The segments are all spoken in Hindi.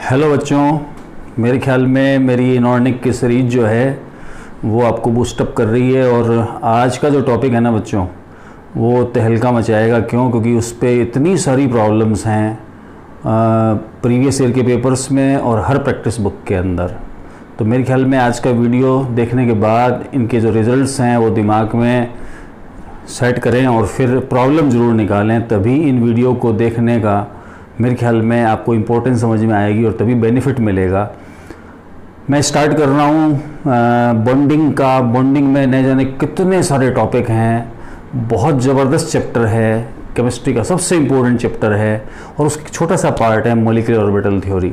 हेलो बच्चों, मेरे ख्याल में मेरी इनऑर्गेनिक की सीरीज जो है वो आपको बूस्टअप कर रही है। और आज का जो टॉपिक है ना बच्चों, वो तहलका मचाएगा। क्यों? क्योंकि उस पर इतनी सारी प्रॉब्लम्स हैं प्रीवियस ईयर के पेपर्स में और हर प्रैक्टिस बुक के अंदर। तो मेरे ख्याल में आज का वीडियो देखने के बाद इनके जो रिज़ल्ट्स हैं वो दिमाग में सेट करें और फिर प्रॉब्लम ज़रूर निकालें। तभी इन वीडियो को देखने का मेरे ख्याल में आपको इम्पोर्टेंस समझ में आएगी और तभी बेनिफिट मिलेगा। मैं स्टार्ट कर रहा हूँ बॉन्डिंग का। बॉन्डिंग में न जाने कितने सारे टॉपिक हैं, बहुत ज़बरदस्त चैप्टर है, केमिस्ट्री का सबसे इम्पोर्टेंट चैप्टर है और उसका छोटा सा पार्ट है मॉलिक्यूलर ऑर्बिटल थ्योरी।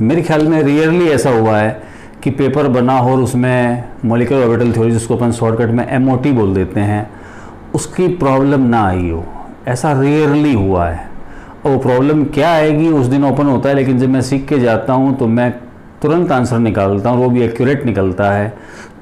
मेरे ख्याल में रियरली ऐसा हुआ है कि पेपर बना हो और उसमें मॉलिक्यूलर ऑर्बिटल थ्योरी, जिसको अपन शॉर्टकट में MOT बोल देते हैं, उसकी प्रॉब्लम ना आई हो। ऐसा रेयरली हुआ है। और वो प्रॉब्लम क्या आएगी उस दिन ओपन होता है, लेकिन जब मैं सीख के जाता हूँ तो मैं तुरंत आंसर निकालता हूँ, वो भी एक्यूरेट निकलता है।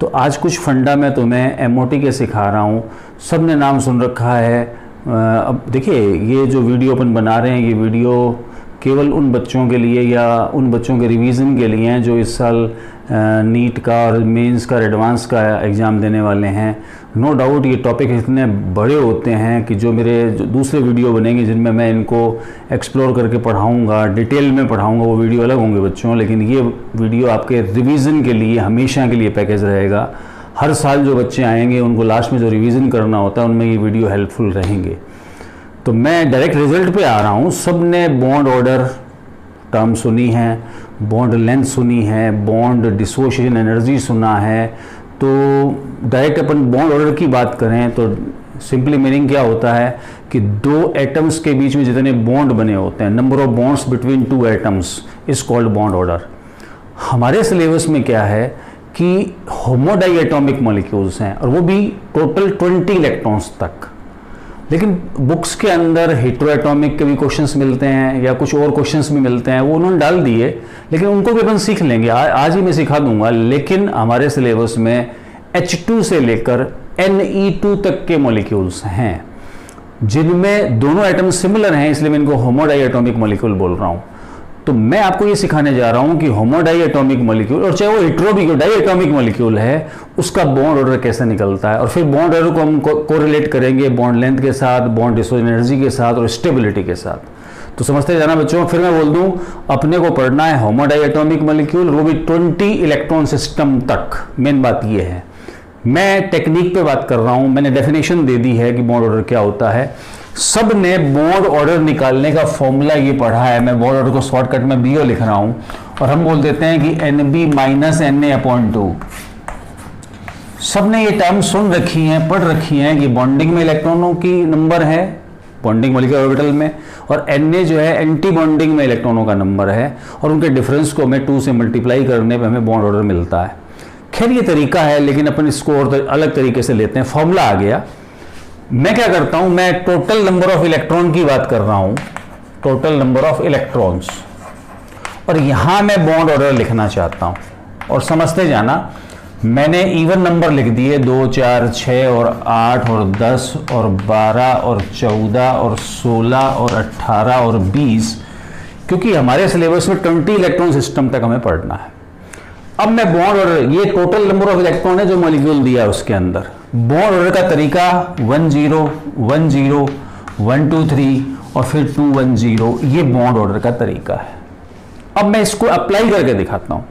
तो आज कुछ फंडा मैं तुम्हें MOT के सिखा रहा हूँ। सब ने नाम सुन रखा है। अब देखिए, ये जो वीडियो अपन बना रहे हैं, ये वीडियो केवल उन बच्चों के लिए या उन बच्चों के रिवीजन के लिए हैं जो इस साल नीट का और मेंस का और एडवांस का एग्ज़ाम देने वाले हैं। नो डाउट ये टॉपिक इतने बड़े होते हैं कि जो दूसरे वीडियो बनेंगे जिनमें मैं इनको एक्सप्लोर करके पढ़ाऊँगा, डिटेल में पढ़ाऊँगा, वो वीडियो अलग होंगे बच्चों। लेकिन ये वीडियो आपके रिवीजन के लिए हमेशा के लिए पैकेज रहेगा। हर साल जो बच्चे आएंगे उनको लास्ट में जो रिवीजन करना होता है उनमें ये वीडियो हेल्पफुल रहेंगे। तो मैं डायरेक्ट रिजल्ट पे आ रहा हूँ। सब ने बॉन्ड ऑर्डर टर्म सुनी है, बॉन्ड लेंथ सुनी है, बॉन्ड डिसोसिएशन एनर्जी सुना है। तो डायरेक्ट अपन बॉन्ड ऑर्डर की बात करें तो सिंपली मीनिंग क्या होता है कि दो एटम्स के बीच में जितने बॉन्ड बने होते हैं, number of bonds between two atoms is called bond order. हमारे सिलेबस में क्या है कि होमोडाइएटॉमिक मॉलिक्यूल्स हैं और वो भी टोटल 20 इलेक्ट्रॉन्स तक। लेकिन बुक्स के अंदर हेटेरोएटॉमिक के भी क्वेश्चंस मिलते हैं या कुछ और क्वेश्चंस भी मिलते हैं, वो उन्होंने डाल दिए, लेकिन उनको भी अपन सीख लेंगे। आज ही मैं सिखा दूंगा। लेकिन हमारे सिलेबस में H2 से लेकर Ne2 तक के मॉलिक्यूल्स हैं जिनमें दोनों एटम सिमिलर हैं, इसलिए मैं इनको होमोडाइएटॉमिक मॉलिक्यूल बोल रहा हूँ। तो मैं आपको ये सिखाने जा रहा हूँ कि होमोडाइएटॉमिक मॉलिक्यूल, और चाहे वो हेटेरोबिक डाइएटॉमिक मॉलिक्यूल है, उसका बॉन्ड ऑर्डर कैसे निकलता है। और फिर बॉन्ड ऑर्डर को हम कोरिलेट करेंगे बॉन्ड लेंथ के साथ, बॉन्ड डिसोसिएशन एनर्जी के साथ और स्टेबिलिटी के साथ। तो समझते जाना बच्चों। फिर मैं बोल दूं, अपने को पढ़ना है होमोडाइएटॉमिक मॉलिक्यूल, वो भी 20 इलेक्ट्रॉन सिस्टम तक। मेन बात ये है। मैं टेक्निक पे बात कर रहा हूं। मैंने डेफिनेशन दे दी है कि बॉन्ड ऑर्डर क्या होता है। सब ने बॉन्ड ऑर्डर निकालने का फॉर्मूला ये पढ़ा है। मैं बॉन्ड ऑर्डर को शॉर्टकट में BO लिख रहा हूं और हम बोल देते हैं कि NB माइनस Na/2। सब ने ये टर्म सुन रखी हैं, पढ़ रखी हैं कि बॉन्डिंग में इलेक्ट्रॉनों की नंबर है बॉन्डिंग मॉलिक्यूलर ऑर्बिटल में, और Na जो है एंटी बॉन्डिंग में इलेक्ट्रॉनों का नंबर है, और उनके डिफरेंस को हमें 2 से मल्टीप्लाई करने पर हमें बॉन्ड ऑर्डर मिलता है। खैर ये तरीका है, लेकिन अपन इसको और अलग तरीके से लेते हैं। फॉर्मूला आ गया। मैं क्या करता हूं, मैं टोटल नंबर ऑफ इलेक्ट्रॉन की बात कर रहा हूं, टोटल नंबर ऑफ इलेक्ट्रॉन्स, और यहां मैं बॉन्ड ऑर्डर लिखना चाहता हूं। और समझते जाना, मैंने इवन नंबर लिख दिए 2, 4, 6 और 8 और 10 और 12 और 14 और 16 और 18 और 20, क्योंकि हमारे सिलेबस में 20 इलेक्ट्रॉन सिस्टम तक हमें पढ़ना है। अब मैं बॉन्ड ऑर्डर, ये टोटल नंबर ऑफ इलेक्ट्रॉन है जो मॉलिक्यूल दिया है उसके अंदर। बॉन्ड ऑर्डर का तरीका 1 0 1 0 1 2 3 और फिर 2 1 0, ये बॉन्ड ऑर्डर का तरीका है। अब मैं इसको अप्लाई करके दिखाता हूं।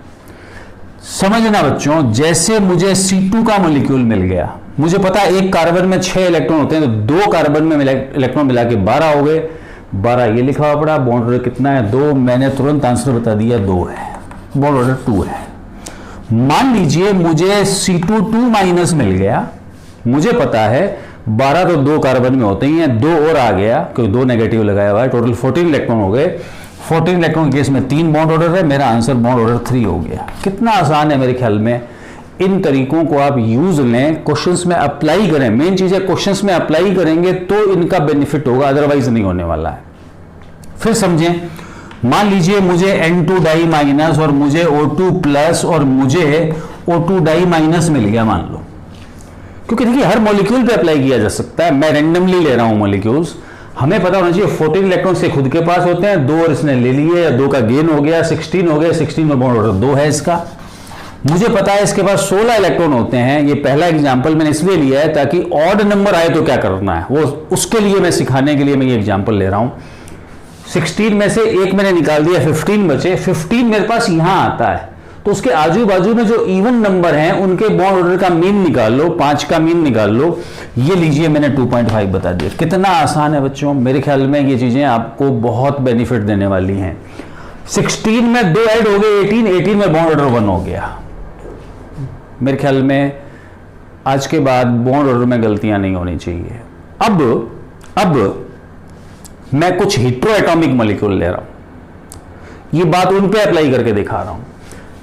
समझना बच्चों, जैसे मुझे C2 का मॉलिक्यूल मिल गया, मुझे पता है एक कार्बन में 6 इलेक्ट्रॉन होते हैं, तो 2 कार्बन में इलेक्ट्रॉन मिला के 12 हो गए। 12 ये लिखा हुआ पड़ा। बॉन्ड ऑर्डर कितना है? 2। मैंने तुरंत आंसर बता दिया, 2 है। बॉन्ड ऑर्डर 2 है। मान लीजिए मुझे C2 2 माइनस मिल गया। मुझे पता है 12 तो 2 कार्बन में होते ही हैं, 2 और आ गया क्योंकि 2 नेगेटिव लगाया हुआ है, टोटल 14 इलेक्ट्रॉन हो गए। 14 इलेक्ट्रॉन के केस में 3 बॉन्ड ऑर्डर है। मेरा आंसर बॉन्ड ऑर्डर 3 हो गया। कितना आसान है मेरे ख्याल में। इन तरीकों को आप यूज लें, क्वेश्चंस में अप्लाई करें। मेन चीज है क्वेश्चंस में अप्लाई करेंगे तो इनका बेनिफिट होगा, अदरवाइज नहीं होने वाला है। फिर समझें, मान लीजिए मुझे N2 डाई माइनस और मुझे O2 प्लस और मुझे O2 डाई माइनस मिल गया, मान लो। क्योंकि देखिए हर मॉलिक्यूल पे अप्लाई किया जा सकता है। मैं रैंडमली ले रहा हूं मॉलिक्यूल्स। हमें पता होना चाहिए 14 इलेक्ट्रॉन से खुद के पास होते हैं, 2 और इसने ले लिए, या 2 का गेन हो गया, 16 हो गया, 16 में बॉन्ड ऑर्डर 2 है इसका। मुझे पता है इसके पास 16 इलेक्ट्रॉन होते हैं। ये पहला एग्जाम्पल मैंने इसलिए लिया है ताकि ऑड नंबर आए तो क्या करना है, वो उसके लिए मैं सिखाने के लिए मैं ये एग्जाम्पल ले रहा हूं। 16 में से एक मैंने निकाल दिया, 15 बचे, 15 मेरे पास यहां आता है, तो उसके आजू बाजू में जो इवन नंबर हैं उनके बॉन्ड ऑर्डर का मीन निकाल लो, 5 का मीन निकाल लो। ये लीजिए मैंने 2.5 बता दिया। कितना आसान है बच्चों, मेरे ख्याल में ये चीजें आपको बहुत बेनिफिट देने वाली हैं। 16 में 2 ऐड हो गए 18 में बॉन्ड ऑर्डर 1 हो गया। मेरे ख्याल में आज के बाद बॉन्ड ऑर्डर में गलतियां नहीं होनी चाहिए। अब मैं कुछ हेटेरोएटॉमिक मॉलिक्यूल ले रहा हूं, ये बात उन पे अप्लाई करके दिखा रहा हूं।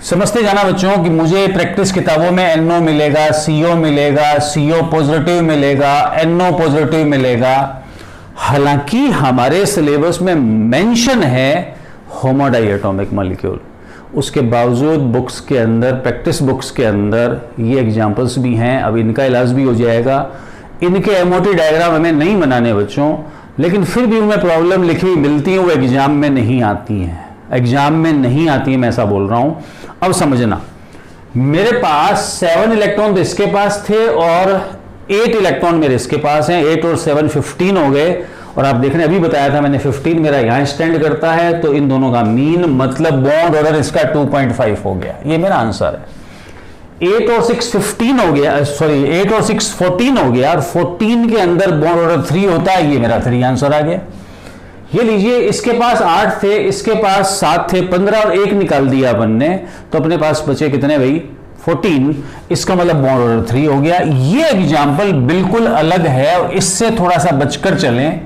समझते जाना बच्चों कि मुझे प्रैक्टिस किताबों में NO मिलेगा, CO मिलेगा, CO पॉजिटिव मिलेगा, NO पॉजिटिव मिलेगा। हालांकि हमारे सिलेबस में मेंशन है होमोडाइएटॉमिक मॉलिक्यूल, उसके बावजूद बुक्स के अंदर, प्रैक्टिस बुक्स के अंदर ये एग्जाम्पल्स भी हैं। अब इनका इलाज भी हो जाएगा। इनके MOT डायग्राम हमें नहीं बनाने बच्चों, लेकिन फिर भी उनमें प्रॉब्लम लिखी हुई मिलती है, वो एग्जाम में नहीं आती हैं। एग्जाम में नहीं आती है, मैं ऐसा बोल रहा हूं। अब समझना, मेरे पास 7 इलेक्ट्रॉन तो इसके पास थे और 8 इलेक्ट्रॉन मेरे इसके पास हैं। 8 और 7 15 हो गए। और आप देख रहे हैं, अभी बताया था मैंने, 15 मेरा यहां स्टैंड करता है, तो इन दोनों का मीन मतलब बॉन्ड ऑर्डर इसका 2.5 हो गया। ये मेरा आंसर है। 8 और 6 15 हो गया, सॉरी 8 और 6 14 हो गया, और 14 के अंदर बॉन्ड ऑर्डर 3 होता है। ये मेरा 3 आंसर आ गया। ये लीजिए, इसके पास 8 थे, इसके पास 7 थे, 15 और 1 निकाल दिया अपन ने, तो अपने पास बचे कितने भाई, 14। इसका मतलब बॉन्ड ऑर्डर 3 हो गया। ये एग्जाम्पल बिल्कुल अलग है और इससे थोड़ा सा बचकर चलें।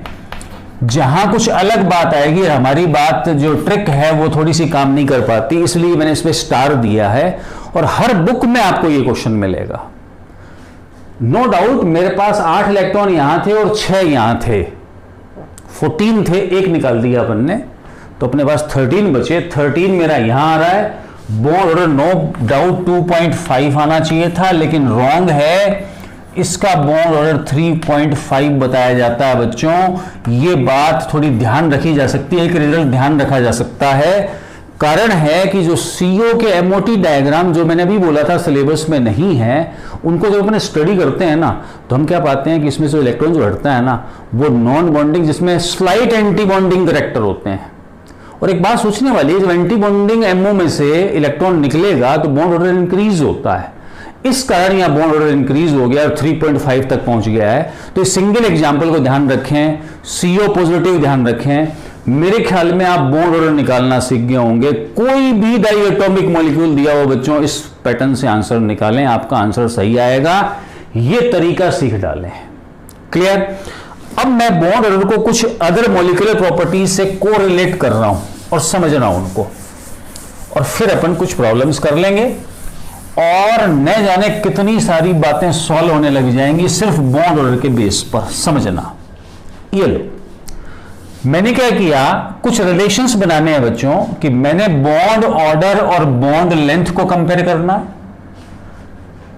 जहां कुछ अलग बात आएगी, हमारी बात जो ट्रिक है वो थोड़ी सी काम नहीं कर पाती, इसलिए मैंने इस पे स्टार दिया है। और हर बुक में आपको ये क्वेश्चन मिलेगा। नो डाउट मेरे पास 8 इलेक्ट्रॉन यहां थे और 6 यहां थे, 14 थे, 1 निकाल दिया अपन ने, तो अपने पास 13 बचे। 13 मेरा यहां आ रहा है। बॉन्ड ऑर्डर नो डाउट 2.5 आना चाहिए था, लेकिन रॉन्ग है। इसका बॉन्ड ऑर्डर 3.5 बताया जाता है बच्चों। ये बात थोड़ी ध्यान रखी जा सकती है, एक रिजल्ट ध्यान रखा जा सकता है। कारण है कि जो CO के MOT डायग्राम जो मैंने अभी बोला था सिलेबस में नहीं है, उनको जब अपने स्टडी करते हैं ना, तो हम क्या पाते हैं कि इसमें से इलेक्ट्रॉन जो हटता है ना, वो नॉन बॉन्डिंग, जिसमें स्लाइट एंटी बॉन्डिंग करेक्टर होते हैं। और एक बात सोचने वाली है, जब एंटी बॉन्डिंग MO में से इलेक्ट्रॉन निकलेगा तो बॉन्ड ऑर्डर इंक्रीज होता है। इस कारण यहां बॉन्ड ऑर्डर इंक्रीज हो गया और 3.5 तक पहुंच गया है। तो इस सिंगल एग्जाम्पल को ध्यान रखें, CO पॉजिटिव ध्यान रखें। मेरे ख्याल में आप बॉन्ड ऑर्डर निकालना सीख गए होंगे। कोई भी डाइएटॉमिक मॉलिक्यूल दिया हो बच्चों, इस पैटर्न से आंसर निकालें, आपका आंसर सही आएगा। ये तरीका सीख डालें। क्लियर? अब मैं बॉन्ड ऑर्डर को कुछ अदर मॉलिक्यूलर प्रॉपर्टीज से कोरिलेट कर रहा हूं और समझ रहा हूं उनको, और फिर अपन कुछ प्रॉब्लम्स कर लेंगे और न जाने कितनी सारी बातें सॉल्व होने लग जाएंगी सिर्फ बॉन्ड ऑर्डर के बेस पर। समझना, ये लो, मैंने क्या किया, कुछ रिलेशंस बनाने हैं बच्चों कि मैंने बॉन्ड ऑर्डर और बॉन्ड लेंथ को कंपेयर करना है,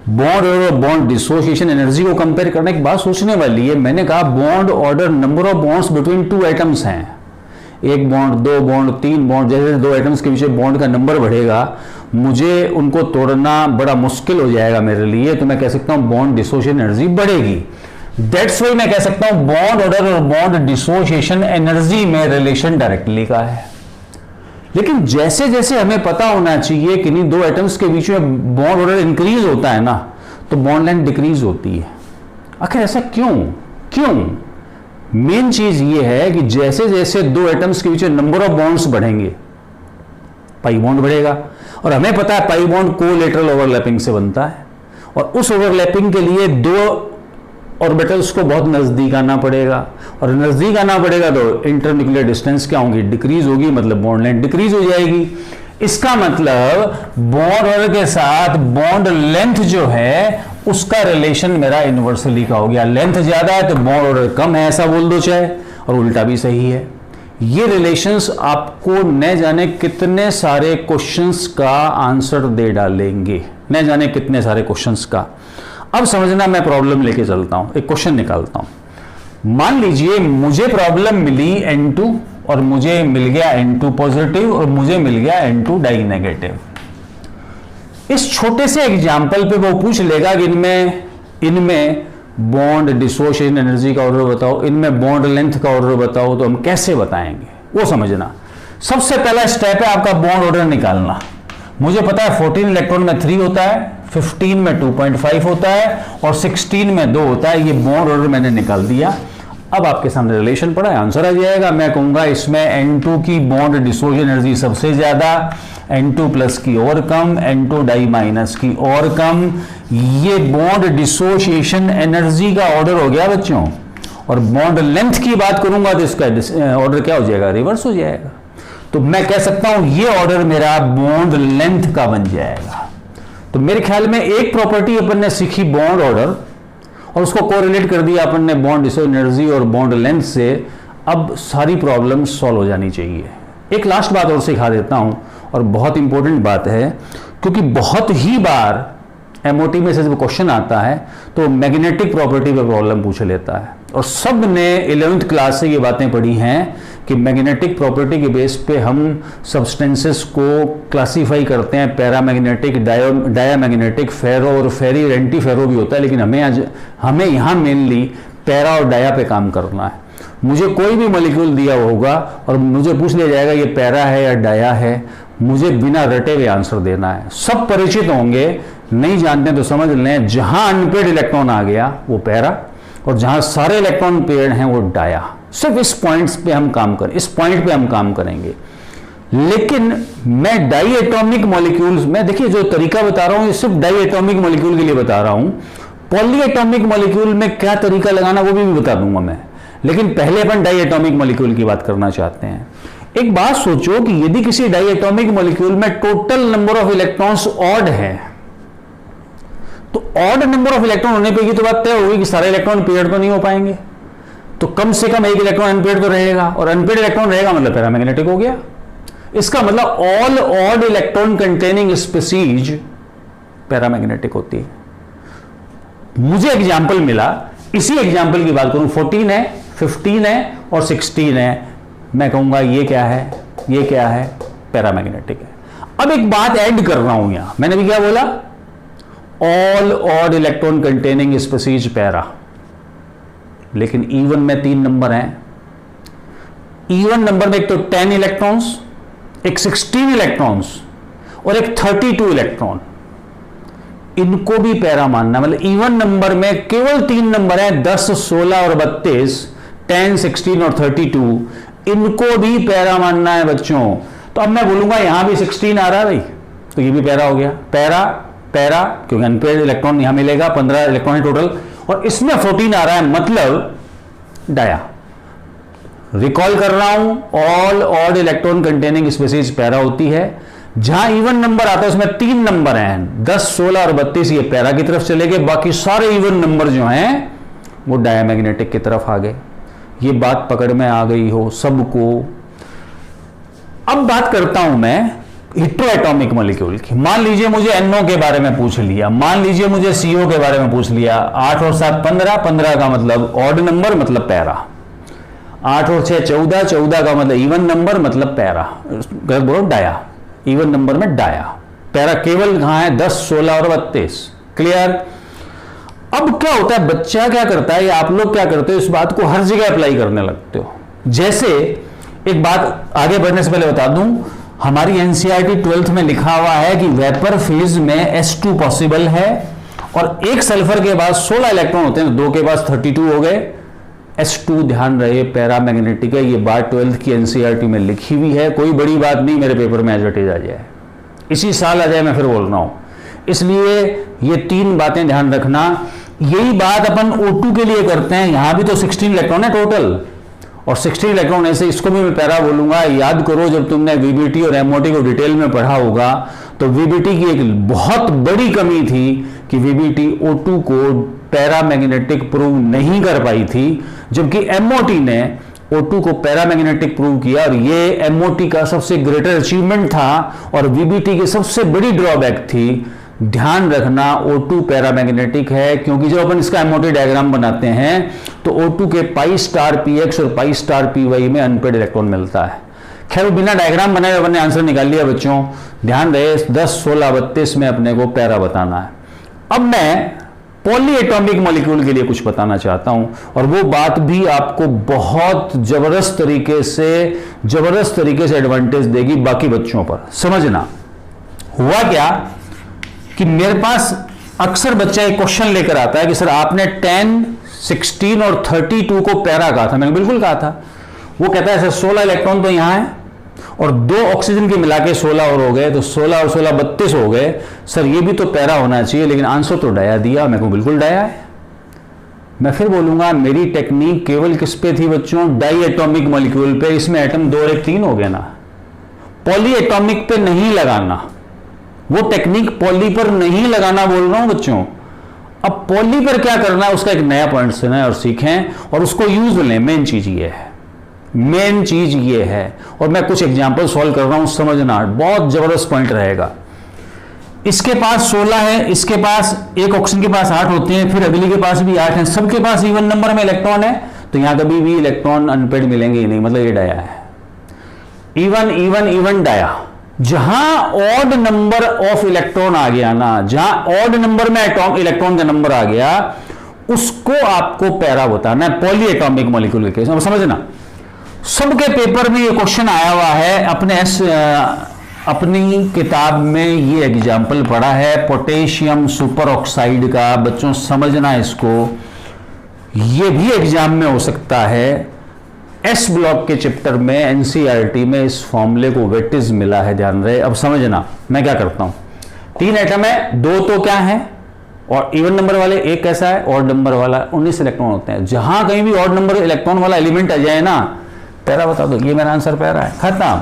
बॉन्ड ऑर्डर और बॉन्ड डिसोसिएशन एनर्जी को कंपेयर करना। एक बात सोचने वाली है, मैंने कहा bond order number of bonds between 2 atoms हैं, 1 बॉन्ड, 2 बॉन्ड, 3 बॉन्ड, जैसे 2 एटम्स के पीछे बॉन्ड का नंबर बढ़ेगा, मुझे उनको तोड़ना बड़ा मुश्किल हो जाएगा मेरे लिए। तो मैं कह सकता हूं बॉन्ड डिसोसिएशन एनर्जी बढ़ेगी। दैट्स वाई मैं कह सकता हूं बॉन्ड ऑर्डर और बॉन्ड डिसोसिएशन एनर्जी में रिलेशन डायरेक्टली का है। लेकिन जैसे जैसे हमें पता होना चाहिए कि नहीं 2 एटम्स के बीच में बॉन्ड ऑर्डर इंक्रीज होता है ना, तो बॉन्ड लेंथ डिक्रीज होती है। आखिर ऐसा क्यों? मेन चीज ये है कि जैसे जैसे 2 एटम्स के बीच में नंबर ऑफ बॉन्ड्स बढ़ेंगे, पाई बॉन्ड बढ़ेगा। और हमें पता है पाई बॉन्ड कोलेटरल ओवरलैपिंग से बनता है, और उस ओवरलैपिंग के लिए 2 ऑर्बिटल्स को बहुत नजदीक आना पड़ेगा, और नजदीक आना पड़ेगा तो इंटरन्यूक्लियर डिस्टेंस क्या होगी, डिक्रीज होगी, मतलब बॉन्ड लेंथ डिक्रीज हो जाएगी। इसका मतलब बॉन्ड ऑर्डर के साथ बॉन्ड लेंथ जो है उसका रिलेशन मेरा इनवर्सली का हो गया। लेंथ ज्यादा है तो बॉन्ड ऑर्डर कम है, ऐसा बोल दो चाहे, और उल्टा भी सही है। ये रिलेशंस आपको न जाने कितने सारे क्वेश्चंस का आंसर दे डालेंगे, न जाने कितने सारे क्वेश्चंस का। अब समझना, मैं प्रॉब्लम लेके चलता हूं, एक क्वेश्चन निकालता हूं। मान लीजिए मुझे प्रॉब्लम मिली N2 और मुझे मिल गया N2 पॉजिटिव और मुझे मिल गया N2 डाई नेगेटिव। इस छोटे से एग्जाम्पल पे वो पूछ लेगा कि इनमें बॉन्ड डिसोसिएशन एनर्जी का ऑर्डर बताओ, इनमें बॉन्ड लेंथ का ऑर्डर बताओ, तो हम कैसे बताएंगे वो समझना। सबसे पहला स्टेप है आपका बॉन्ड ऑर्डर निकालना। मुझे पता है 14 इलेक्ट्रॉन में 3 होता है, 15 में 2.5 होता है और 16 में 2 होता है। ये बॉन्ड ऑर्डर मैंने निकाल दिया। अब आपके सामने रिलेशन पड़ा है, आंसर आ जाएगा। मैं कहूंगा इसमें N2 की बॉन्ड डिसोसिएशन एनर्जी सबसे ज्यादा, N2 प्लस की और कम, N2 डाई माइनस की और कम। ये बॉन्ड डिसोसिएशन एनर्जी का ऑर्डर हो गया बच्चों। और बॉन्ड लेंथ की बात करूंगा तो इसका ऑर्डर क्या हो जाएगा, रिवर्स हो जाएगा। तो मैं कह सकता हूं ये ऑर्डर मेरा बॉन्ड लेंथ का बन जाएगा। तो मेरे ख्याल में एक प्रॉपर्टी अपन ने सीखी बॉन्ड ऑर्डर और उसको कोरिलेट कर दिया अपन ने बॉन्ड डिसोसिएशन एनर्जी और बॉन्ड लेंथ से। अब सारी प्रॉब्लम सॉल्व हो जानी चाहिए। एक लास्ट बात और सिखा देता हूं और बहुत इंपॉर्टेंट बात है, क्योंकि बहुत ही बार एमओटी में से जब क्वेश्चन आता है तो मैग्नेटिक प्रॉपर्टी पे प्रॉब्लम पूछ लेता है। और सब ने 11th क्लास से ये बातें पढ़ी हैं कि मैग्नेटिक प्रॉपर्टी के बेस पे हम सब्सटेंसेस को क्लासीफाई करते हैं, पैरामैग्नेटिक, डायामैग्नेटिक, फेरो और फेरी और एंटी फेरो भी होता है। लेकिन हमें यहाँ मेनली पैरा और डाया पे काम करना है। मुझे कोई भी मॉलिक्यूल दिया होगा और मुझे पूछ लिया जाएगा ये पैरा है या डाया है, मुझे बिना रटे हुए आंसर देना है। सब परिचित होंगे, नहीं जानते तो समझ लें, जहां अनपेड इलेक्ट्रॉन आ गया वो पैरा और जहां सारे इलेक्ट्रॉन पेड हैं वो डाया। सिर्फ इस पॉइंट्स पे हम काम करें, इस पॉइंट पे हम काम करेंगे। लेकिन मैं डाई एटॉमिक मॉलिक्यूल्स में, देखिए जो तरीका बता रहा हूं ये सिर्फ डाई एटॉमिक मॉलिक्यूल के लिए बता रहा हूं। पॉली एटॉमिक मॉलिक्यूल में क्या तरीका लगाना वो भी बता दूंगा मैं। लेकिन पहले अपन डाई एटॉमिक मॉलिक्यूल की बात करना चाहते हैं। एक बात सोचो कि यदि किसी डाई एटॉमिक मॉलिक्यूल में total number of electrons odd है, तो ऑड नंबर ऑफ इलेक्ट्रॉन होने पे ये तो बात तय होगी कि सारे इलेक्ट्रॉन पेयर्ड तो नहीं हो पाएंगे, तो कम से कम एक इलेक्ट्रॉन अनपेयर्ड तो रहेगा, और अनपेयर्ड इलेक्ट्रॉन रहेगा मतलब पैरामैग्नेटिक हो गया। इसका मतलब all odd electron containing species paramagnetic होती है। मुझे एग्जाम्पल मिला, इसी एग्जाम्पल की बात करूं, 14 है, 15 है और 16 है, मैं कहूंगा ये क्या है, ये क्या है, पैरामैग्नेटिक है। अब एक बात ऐड कर रहा हूं यहां, मैंने भी क्या बोला, all odd electron containing species para. लेकिन E1 में 3 नंबर हैं। E1 नंबर में एक तो 10 इलेक्ट्रॉन्स, एक 16 इलेक्ट्रॉन्स और एक 32 इलेक्ट्रॉन। इनको भी पैरा मानना, मतलब E1 नंबर में केवल 3 नंबर हैं, 10, 16 और 32, 10, 16 और 32। इनको भी पैरा मानना है बच्चों। तो अब मैं बोलूंगा यहां भी 16 आ रहा है भाई, तो ये भी पैरा हो गया। पैरा पैरा क्योंकि अनपेयर्ड इलेक्ट्रॉन यहां मिलेगा, 15 इलेक्ट्रॉन है टोटल, और इसमें 14 आ रहा है, मतलब डाया। रिकॉल कर रहा हूं, all odd electron containing species para होती है। जहां इवन नंबर आता है उसमें 3 नंबर हैं, 10, 16 और 32, ये पैरा की तरफ चले गए। बाकी सारे इवन नंबर जो हैं वो डायमैग्नेटिक की तरफ आ गए। ये बात पकड़ में आ गई हो सबको। अब बात करता हूं मैं हेटेरोएटॉमिक मॉलिक्यूल की। मान लीजिए मुझे NO के बारे में पूछ लिया, मान लीजिए मुझे CO के बारे में पूछ लिया। 8 और 7 15, 15 का मतलब ऑड नंबर मतलब पैरा। 8 और 6 14, 14 का मतलब इवन नंबर मतलब पैरा, गलत बोलो डाया। इवन नंबर में डाया, पैरा केवल कहां है, 10, 16 और 32। क्लियर। अब क्या होता है, बच्चा क्या करता है या आप लोग क्या करते हो, इस बात को हर जगह अप्लाई करने लगते हो। जैसे एक बात आगे बढ़ने से पहले बता दूं, हमारी एनसीईआरटी 12th में लिखा हुआ है कि वेपर फेज में S2 पॉसिबल है और एक सल्फर के बाद 16 इलेक्ट्रॉन होते हैं, 2 के पास 32 हो गए। S2 ध्यान रहे पैरामैग्नेटिक है, ये बात 12th की एनसीईआरटी में लिखी हुई है, कोई बड़ी बात नहीं, मेरे पेपर में एज इट इज आ जाए, इसी साल आ जाए, मैं फिर बोल रहा हूं। इसलिए ये 3 बातें ध्यान रखना। यही बात अपन O2 के लिए करते हैं, यहां भी तो 16 इलेक्ट्रॉन है टोटल, और 16 इलेक्ट्रॉन ऐसे, इसको भी मैं पैरा बोलूंगा। याद करो जब तुमने VBT और MOT को डिटेल में पढ़ा होगा तो VBT की एक बहुत बड़ी कमी थी कि VBT O2 को पैरामैग्नेटिक प्रूव नहीं कर पाई थी, जबकि MOT ने O2 को पैरामैग्नेटिक प्रूव किया, और ये MOT का सबसे ग्रेटर अचीवमेंट था और VBT की सबसे बड़ी ड्रॉबैक थी। ध्यान रखना O2 पैरामैग्नेटिक है, क्योंकि जब अपन इसका एमओटी डायग्राम बनाते हैं तो O2 के पाई स्टार पीएक्स और पाई स्टार पीवाई में अनपेड इलेक्ट्रॉन मिलता है। खैर बिना डायग्राम बनाए अपन ने आंसर निकाल लिया बच्चों। ध्यान रहे 10, 16, 32 में अपने को पैरा बताना है। अब मैं पॉली एटॉमिक मॉलिक्यूल के लिए कुछ बताना चाहता हूं, और वो बात भी आपको बहुत जबरदस्त तरीके से एडवांटेज देगी बाकी बच्चों पर। समझना हुआ क्या कि मेरे पास अक्सर बच्चा एक क्वेश्चन लेकर आता है कि सर आपने 10, 16 और 32 को पैरा कहा था। मैंने बिल्कुल कहा था। वो कहता है सर 16 इलेक्ट्रॉन तो यहां है और 2 ऑक्सीजन के मिला के 16 और हो गए, तो 16 और 16 32 हो गए। सर ये भी तो पैरा होना चाहिए, लेकिन आंसर तो डाया दिया। मेरे को बिल्कुल डाया है। मैं फिर बोलूंगा मेरी टेक्निक केवल किस पे थी बच्चों? डाई एटॉमिक मॉलिक्यूल पे। इसमें एटम 2 और 1 3 हो गए ना। पॉली एटॉमिक पे नहीं लगाना, वो टेक्निक पॉली पर नहीं लगाना बोल रहा हूं बच्चों। अब पॉली पर क्या करना है उसका एक नया पॉइंट सुना और सीखें और उसको यूज लें। मेन चीज ये है। और मैं कुछ एग्जांपल सॉल्व कर रहा हूं, समझना, बहुत जबरदस्त पॉइंट रहेगा। इसके पास 16 है, इसके पास एक ऑक्सीजन के पास 8 होते हैं, फिर अगली के पास भी 8 है, सबके पास इवन नंबर में इलेक्ट्रॉन है, तो यहां कभी भी इलेक्ट्रॉन अनपेड मिलेंगे ही नहीं, मतलब ये डाया है। Even dia. जहां ऑड नंबर ऑफ इलेक्ट्रॉन आ गया ना, जहां ऑड नंबर में इलेक्ट्रॉन का नंबर आ गया, उसको आपको पैरा बताना है पॉली एटॉमिक मॉलिक्यूल के केस में। समझना, सबके पेपर में ये क्वेश्चन आया हुआ है। अपनी किताब में ये एग्जाम्पल पढ़ा है पोटेशियम सुपर ऑक्साइड का। बच्चों समझना इसको, ये भी एग्जाम में हो सकता है। एस ब्लॉक के चैप्टर में एनसीईआरटी में इस फॉर्मूले को वेटेज मिला है, ध्यान रहे। अब समझना मैं क्या करता हूं। 3 एटम है, 2 तो क्या है और इवन नंबर वाले, एक कैसा है ऑड नंबर वाला। 19 इलेक्ट्रॉन होते हैं। जहां कहीं भी ऑड नंबर इलेक्ट्रॉन वाला एलिमेंट आ जाए ना, पैरा बता दो। ये मेरा आंसर पैरा है, खत्म।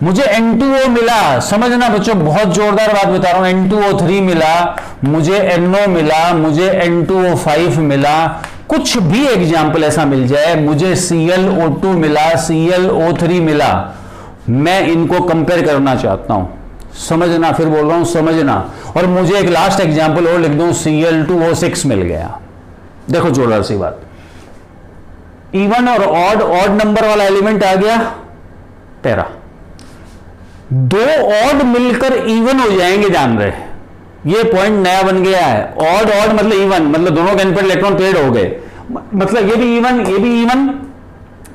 मुझे N2O मिला, समझना बच्चों, बहुत जोरदार बात बता रहा हूं। N2O3 मिला, मुझे NO मिला, मुझे N2O5 मिला, कुछ भी एग्जाम्पल ऐसा मिल जाए, मुझे ClO2 मिला, ClO3 मिला, मैं इनको कंपेयर करना चाहता हूं। समझना, फिर बोल रहा हूं समझना। और मुझे एक लास्ट एग्जाम्पल और लिख दूं, Cl2O6 मिल गया। देखो जोरदार सी बात। इवन और ऑड नंबर वाला एलिमेंट आ गया, पैरा। 2 ऑड मिलकर इवन हो जाएंगे, जान रहे। ये पॉइंट नया बन गया है। ऑड मतलब इवन, मतलब दोनों के अनपेड इलेक्ट्रॉन पेड हो गए, मतलब ये भी इवन।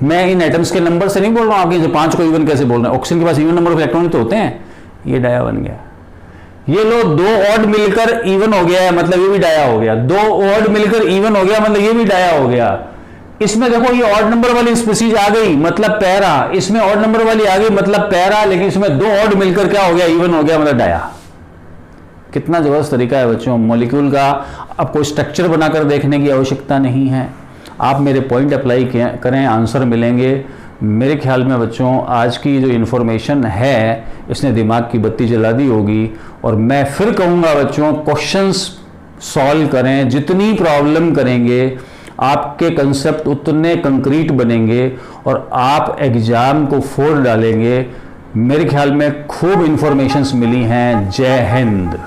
मैं इन एटम्स के नंबर से नहीं बोल रहा हूं, आपके 5 को इवन कैसे बोल रहे हैं? ऑक्सीजन के पास इवन नंबर ऑफ इलेक्ट्रॉन तो होते हैं। ये डाया बन गया। ये लो 2 ऑड मिलकर इवन हो गया है, मतलब ये भी डाया हो गया। 2 ऑड मिलकर इवन हो गया, मतलब ये भी डाया हो गया। इसमें देखो ये ऑड नंबर वाली स्पीसीज आ गई, मतलब पैरा। इसमें ऑड नंबर वाली आ गई, मतलब पैरा। लेकिन इसमें 2 ऑड मिलकर क्या हो गया? इवन हो गया, मतलब डाया। कितना जबरदस्त तरीका है बच्चों मॉलिक्यूल का। अब कोई स्ट्रक्चर बनाकर देखने की आवश्यकता नहीं है, आप मेरे पॉइंट अप्लाई करें, आंसर मिलेंगे। मेरे ख्याल में बच्चों आज की जो इन्फॉर्मेशन है इसने दिमाग की बत्ती जला दी होगी। और मैं फिर कहूँगा बच्चों, क्वेश्चंस सॉल्व करें। जितनी प्रॉब्लम करेंगे आपके कंसेप्ट उतने कंक्रीट बनेंगे और आप एग्जाम को फोड़ डालेंगे। मेरे ख्याल में खूब इंफॉर्मेशंस मिली हैं। जय हिंद।